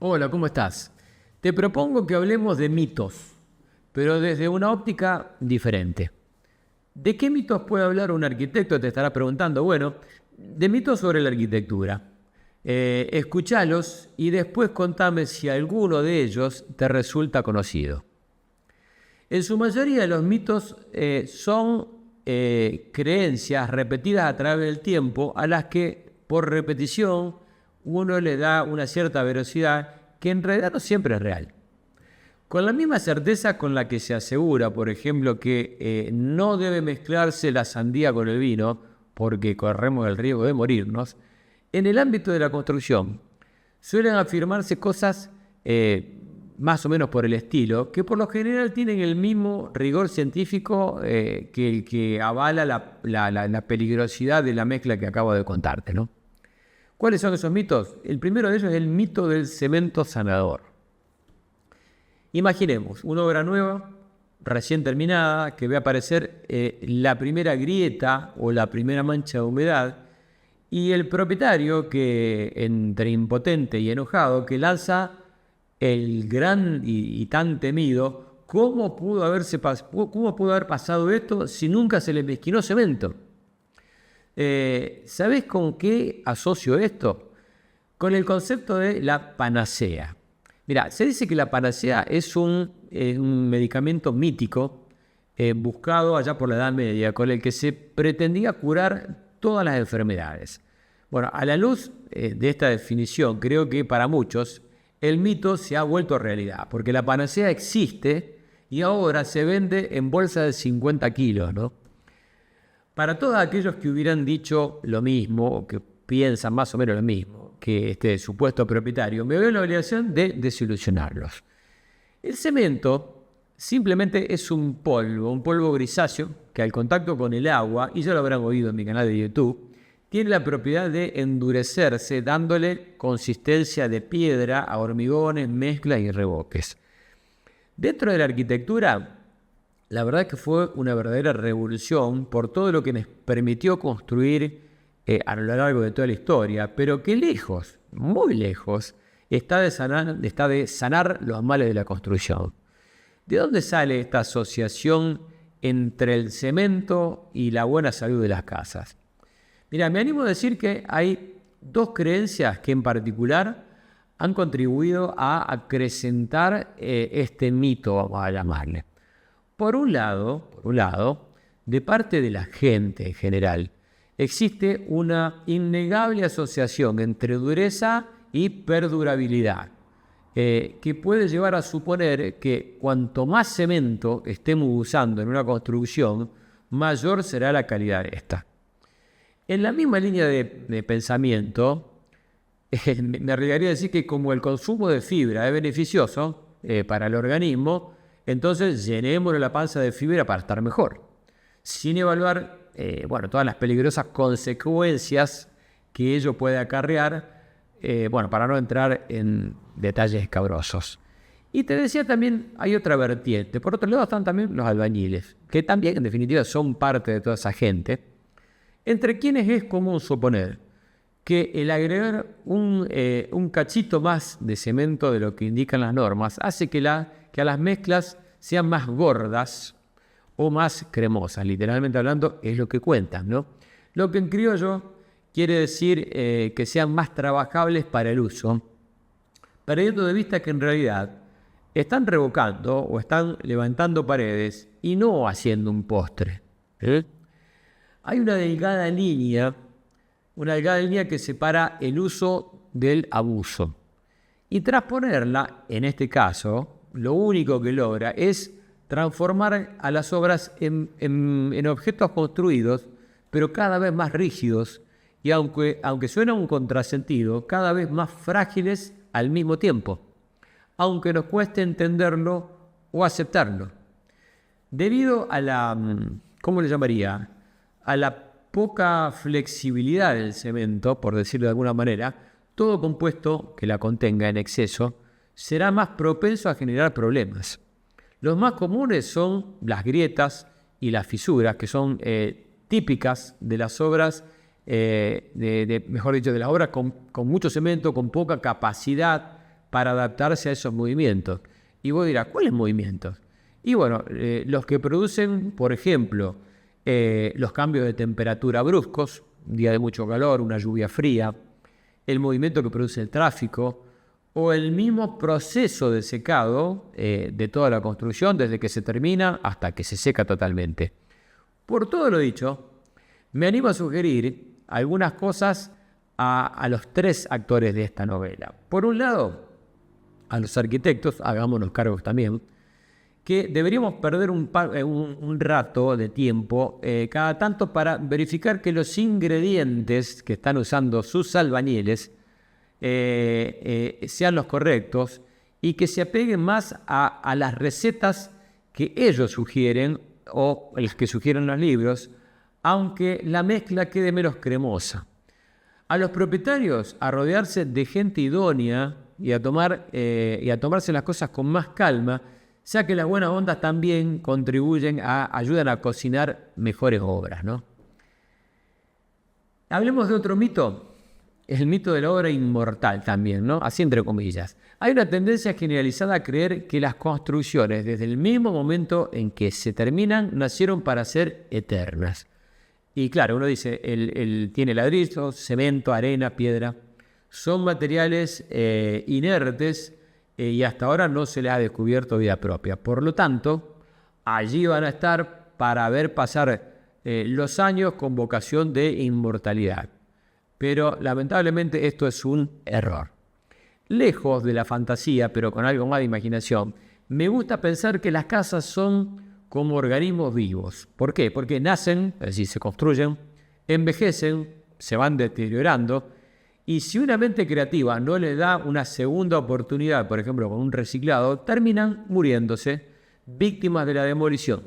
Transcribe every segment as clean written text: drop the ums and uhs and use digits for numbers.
Hola, ¿cómo estás? Te propongo que hablemos de mitos, pero desde una óptica diferente. ¿De qué mitos puede hablar un arquitecto? Te estará preguntando. Bueno, de mitos sobre la arquitectura. Escuchalos y después contame si alguno de ellos te resulta conocido. En su mayoría los mitos son creencias repetidas a través del tiempo a las que por repetición uno le da una cierta veracidad que en realidad no siempre es real. Con la misma certeza con la que se asegura, por ejemplo, que no debe mezclarse la sandía con el vino porque corremos el riesgo de morirnos, en el ámbito de la construcción suelen afirmarse cosas más o menos por el estilo, que por lo general tienen el mismo rigor científico que el que avala la peligrosidad de la mezcla que acabo de contarte, ¿no? ¿Cuáles son esos mitos? El primero de ellos es el mito del cemento sanador. Imaginemos una obra nueva, recién terminada, que ve aparecer la primera grieta o la primera mancha de humedad, y el propietario, que entre impotente y enojado, que lanza el gran y tan temido: ¿cómo pudo haber pasado esto si nunca se le mezquinó cemento? ¿Sabés con qué asocio esto? Con el concepto de la panacea. Mira, se dice que la panacea es un medicamento mítico buscado allá por la Edad Media, con el que se pretendía curar todas las enfermedades. Bueno, a la luz de esta definición, creo que para muchos el mito se ha vuelto realidad, porque la panacea existe y ahora se vende en bolsa de 50 kilos, ¿no? Para todos aquellos que hubieran dicho lo mismo, o que piensan más o menos lo mismo que este supuesto propietario, me veo en la obligación de desilusionarlos. El cemento simplemente es un polvo grisáceo, que al contacto con el agua, y ya lo habrán oído en mi canal de YouTube, tiene la propiedad de endurecerse, dándole consistencia de piedra a hormigones, mezclas y revoques. Dentro de la arquitectura, la verdad es que fue una verdadera revolución por todo lo que nos permitió construir a lo largo de toda la historia, pero que lejos, muy lejos, está de sanar los males de la construcción. ¿De dónde sale esta asociación entre el cemento y la buena salud de las casas? Mira, me animo a decir que hay dos creencias que en particular han contribuido a acrecentar este mito, vamos a llamarle. Por un lado, de parte de la gente en general, existe una innegable asociación entre dureza y perdurabilidad, que puede llevar a suponer que cuanto más cemento estemos usando en una construcción, mayor será la calidad de esta. En la misma línea de pensamiento, me arriesgaría a decir que como el consumo de fibra es beneficioso para el organismo, entonces llenémonos la panza de fibra para estar mejor, sin evaluar todas las peligrosas consecuencias que ello puede acarrear, para no entrar en detalles escabrosos. Y te decía también, hay otra vertiente. Por otro lado están también los albañiles, que también en definitiva son parte de toda esa gente, entre quienes es común suponer que el agregar un cachito más de cemento de lo que indican las normas hace que a las mezclas sean más gordas o más cremosas. Literalmente hablando, es lo que cuentan, ¿no? Lo que en criollo quiere decir que sean más trabajables para el uso, perdiendo de vista que en realidad están revocando o están levantando paredes y no haciendo un postre. Hay una delgada línea que separa el uso del abuso. Y tras ponerla, en este caso, lo único que logra es transformar a las obras en objetos construidos, pero cada vez más rígidos y, aunque suena un contrasentido, cada vez más frágiles al mismo tiempo, aunque nos cueste entenderlo o aceptarlo. Debido a ¿cómo le llamaría? A la poca flexibilidad del cemento, por decirlo de alguna manera, todo compuesto que la contenga en exceso será más propenso a generar problemas. Los más comunes son las grietas y las fisuras, que son típicas de las obras, de las obras con mucho cemento, con poca capacidad para adaptarse a esos movimientos. Y vos dirás, ¿cuáles movimientos? Y bueno, los que producen, por ejemplo, los cambios de temperatura bruscos, un día de mucho calor, una lluvia fría, el movimiento que produce el tráfico, o el mismo proceso de secado de toda la construcción, desde que se termina hasta que se seca totalmente. Por todo lo dicho, me animo a sugerir algunas cosas a los tres actores de esta novela. Por un lado, a los arquitectos, hagámonos cargos también, que deberíamos perder un rato de tiempo cada tanto para verificar que los ingredientes que están usando sus albañiles sean los correctos y que se apeguen más a las recetas que ellos sugieren o las que sugieren los libros, aunque la mezcla quede menos cremosa. A los propietarios a rodearse de gente idónea y a tomarse las cosas con más calma, ya que las buenas ondas también ayudan a cocinar mejores obras, ¿no? Hablemos de otro mito, el mito de la obra inmortal también, ¿no? Así entre comillas. Hay una tendencia generalizada a creer que las construcciones, desde el mismo momento en que se terminan, nacieron para ser eternas. Y claro, uno dice, tiene ladrillos, cemento, arena, piedra. Son materiales inertes y hasta ahora no se les ha descubierto vida propia. Por lo tanto, allí van a estar para ver pasar los años con vocación de inmortalidad. Pero lamentablemente esto es un error. Lejos de la fantasía, pero con algo más de imaginación, me gusta pensar que las casas son como organismos vivos. ¿Por qué? Porque nacen, es decir, se construyen, envejecen, se van deteriorando, y si una mente creativa no le da una segunda oportunidad, por ejemplo con un reciclado, terminan muriéndose, víctimas de la demolición.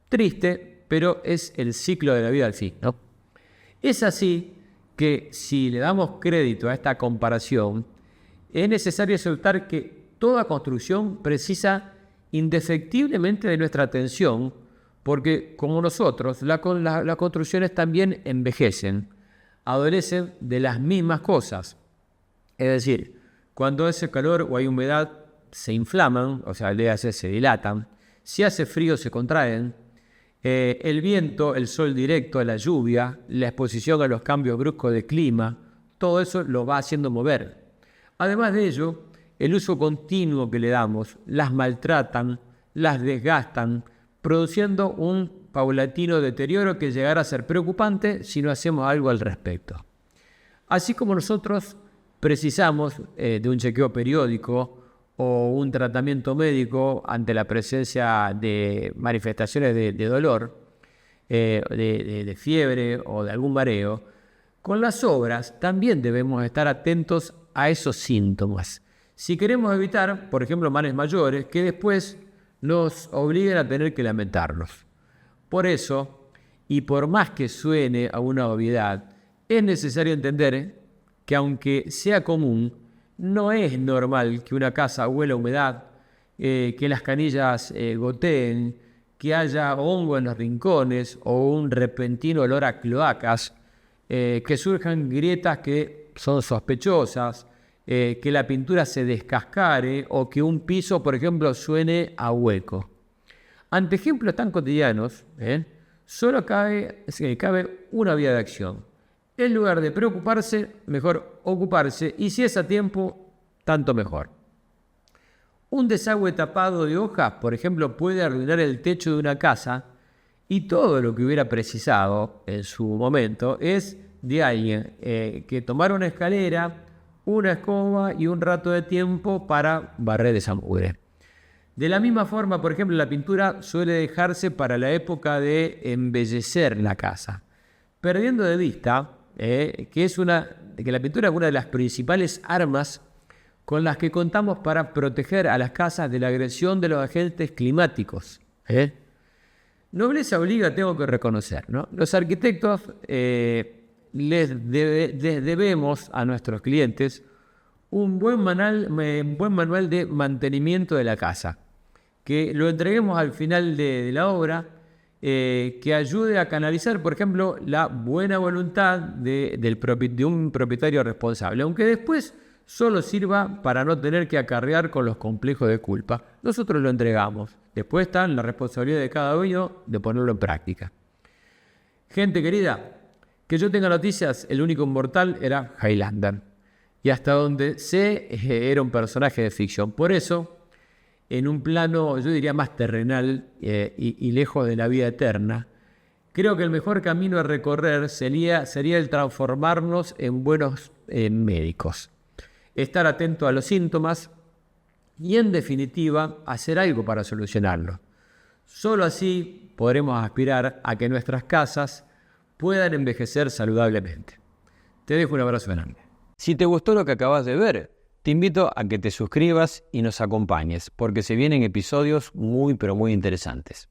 Triste, pero es el ciclo de la vida al fin, ¿no? Es así que si le damos crédito a esta comparación, es necesario aceptar que toda construcción precisa indefectiblemente de nuestra atención, porque como nosotros, las construcciones también envejecen, adolecen de las mismas cosas. Es decir, cuando hace calor o hay humedad, se inflaman, o sea, se dilatan. Si hace frío, se contraen. El viento, el sol directo, la lluvia, la exposición a los cambios bruscos de clima, todo eso lo va haciendo mover. Además de ello, el uso continuo que le damos las maltratan, las desgastan, produciendo un paulatino deterioro que llegará a ser preocupante si no hacemos algo al respecto. Así como nosotros precisamos de un chequeo periódico o un tratamiento médico ante la presencia de manifestaciones de dolor, de fiebre o de algún mareo, con las obras también debemos estar atentos a esos síntomas. Si queremos evitar, por ejemplo, males mayores que después nos obliguen a tener que lamentarnos. Por eso, y por más que suene a una obviedad, es necesario entender que aunque sea común, no es normal que una casa huela a humedad, que las canillas goteen, que haya hongo en los rincones o un repentino olor a cloacas, que surjan grietas que son sospechosas, que la pintura se descascare o que un piso, por ejemplo, suene a hueco. Ante ejemplos tan cotidianos, solo cabe una vía de acción. En lugar de preocuparse, mejor ocuparse, y si es a tiempo, tanto mejor. Un desagüe tapado de hojas, por ejemplo, puede arruinar el techo de una casa, y todo lo que hubiera precisado en su momento es de alguien que tomara una escalera, una escoba y un rato de tiempo para barrer esa mugre. De la misma forma, por ejemplo, la pintura suele dejarse para la época de embellecer la casa, perdiendo de vista que la pintura es una de las principales armas con las que contamos para proteger a las casas de la agresión de los agentes climáticos. Nobleza obliga, tengo que reconocer, ¿no? Los arquitectos les debemos a nuestros clientes un buen manual de mantenimiento de la casa, que lo entreguemos al final de la obra, que ayude a canalizar, por ejemplo, la buena voluntad de un propietario responsable, aunque después solo sirva para no tener que acarrear con los complejos de culpa. Nosotros lo entregamos. Después está la responsabilidad de cada uno de ponerlo en práctica. Gente querida, que yo tenga noticias, el único inmortal era Highlander. Y hasta donde sé, era un personaje de ficción. Por eso, en un plano, yo diría más terrenal y lejos de la vida eterna, creo que el mejor camino a recorrer sería el transformarnos en buenos médicos. Estar atento a los síntomas y, en definitiva, hacer algo para solucionarlo. Solo así podremos aspirar a que nuestras casas puedan envejecer saludablemente. Te dejo un abrazo grande. Si te gustó lo que acabas de ver, te invito a que te suscribas y nos acompañes, porque se vienen episodios muy pero muy interesantes.